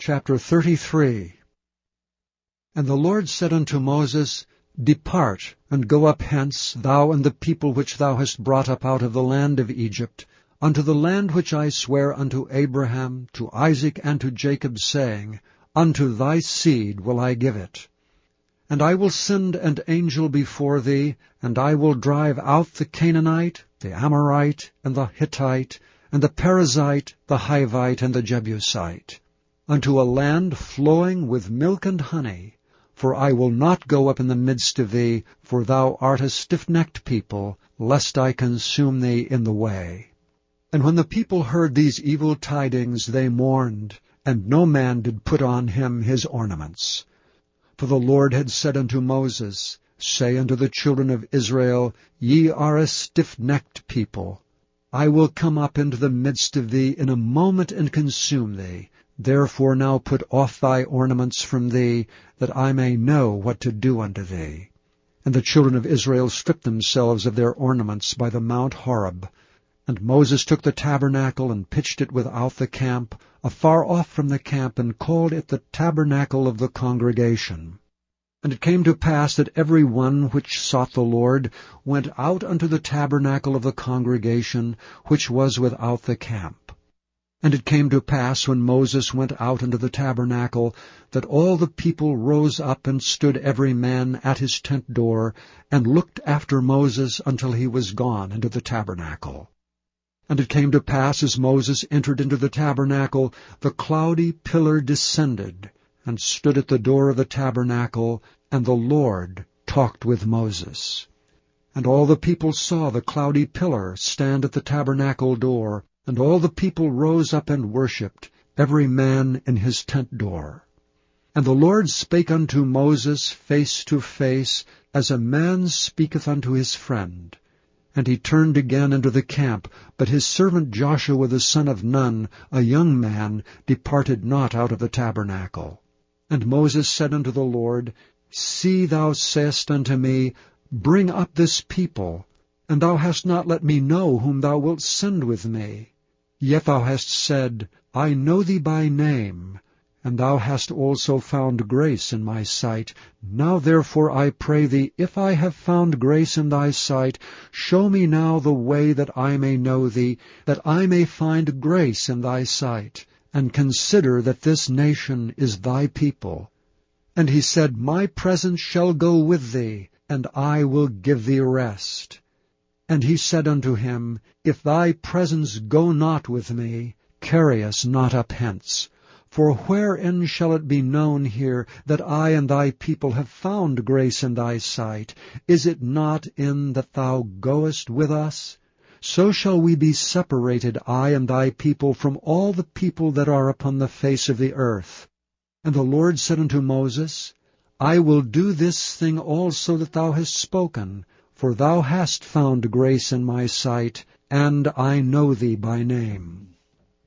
Chapter 33. And the Lord said unto Moses, Depart, and go up hence, thou and the people which thou hast brought up out of the land of Egypt, unto the land which I swear unto Abraham, to Isaac, and to Jacob, saying, Unto thy seed will I give it. And I will send an angel before thee, and I will drive out the Canaanite, the Amorite, and the Hittite, and the Perizzite, the Hivite, and the Jebusite, unto a land flowing with milk and honey. For I will not go up in the midst of thee, for thou art a stiff-necked people, lest I consume thee in the way. And when the people heard these evil tidings, they mourned, and no man did put on him his ornaments. For the Lord had said unto Moses, Say unto the children of Israel, Ye are a stiff-necked people. I will come up into the midst of thee in a moment and consume thee. Therefore now put off thy ornaments from thee, that I may know what to do unto thee. And the children of Israel stripped themselves of their ornaments by the Mount Horeb. And Moses took the tabernacle and pitched it without the camp, afar off from the camp, and called it the tabernacle of the congregation. And it came to pass that every one which sought the Lord went out unto the tabernacle of the congregation, which was without the camp. And it came to pass, when Moses went out into the tabernacle, that all the people rose up and stood every man at his tent door, and looked after Moses until he was gone into the tabernacle. And it came to pass, as Moses entered into the tabernacle, the cloudy pillar descended, and stood at the door of the tabernacle, and the Lord talked with Moses. And all the people saw the cloudy pillar stand at the tabernacle door, and all the people rose up and worshipped, every man in his tent door. And the Lord spake unto Moses face to face, as a man speaketh unto his friend. And he turned again into the camp, but his servant Joshua the son of Nun, a young man, departed not out of the tabernacle. And Moses said unto the Lord, See, thou sayest unto me, Bring up this people, and thou hast not let me know whom thou wilt send with me. Yet thou hast said, I know thee by name, and thou hast also found grace in my sight. Now therefore I pray thee, if I have found grace in thy sight, show me now the way that I may know thee, that I may find grace in thy sight, and consider that this nation is thy people. And he said, My presence shall go with thee, and I will give thee rest. And he said unto him, If thy presence go not with me, carry us not up hence. For wherein shall it be known here that I and thy people have found grace in thy sight? Is it not in that thou goest with us? So shall we be separated, I and thy people, from all the people that are upon the face of the earth. And the Lord said unto Moses, I will do this thing also that thou hast spoken, for thou hast found grace in my sight, and I know thee by name.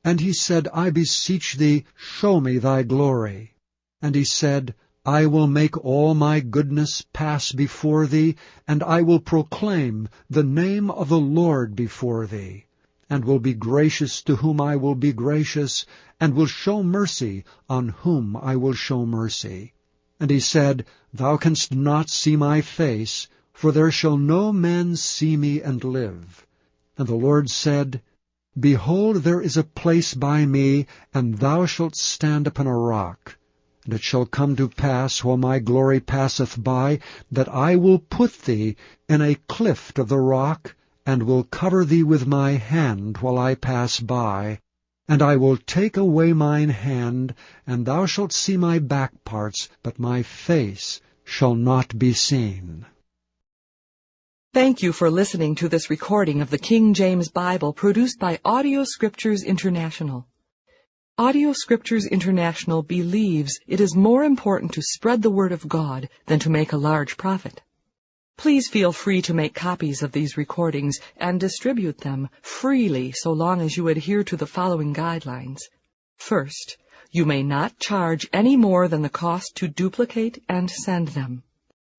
And he said, I beseech thee, show me thy glory. And he said, I will make all my goodness pass before thee, and I will proclaim the name of the Lord before thee, and will be gracious to whom I will be gracious, and will show mercy on whom I will show mercy. And he said, Thou canst not see my face, for there shall no man see me and live. And the Lord said, Behold, there is a place by me, and thou shalt stand upon a rock. And it shall come to pass, while my glory passeth by, that I will put thee in a cleft of the rock, and will cover thee with my hand while I pass by. And I will take away mine hand, and thou shalt see my back parts, but my face shall not be seen. Thank you for listening to this recording of the King James Bible produced by Audio Scriptures International. Audio Scriptures International believes it is more important to spread the Word of God than to make a large profit. Please feel free to make copies of these recordings and distribute them freely so long as you adhere to the following guidelines. First, you may not charge any more than the cost to duplicate and send them.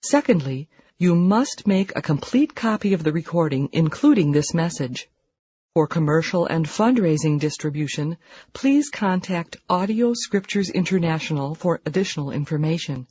Secondly, you must make a complete copy of the recording, including this message. For commercial and fundraising distribution, please contact Audio Scriptures International for additional information.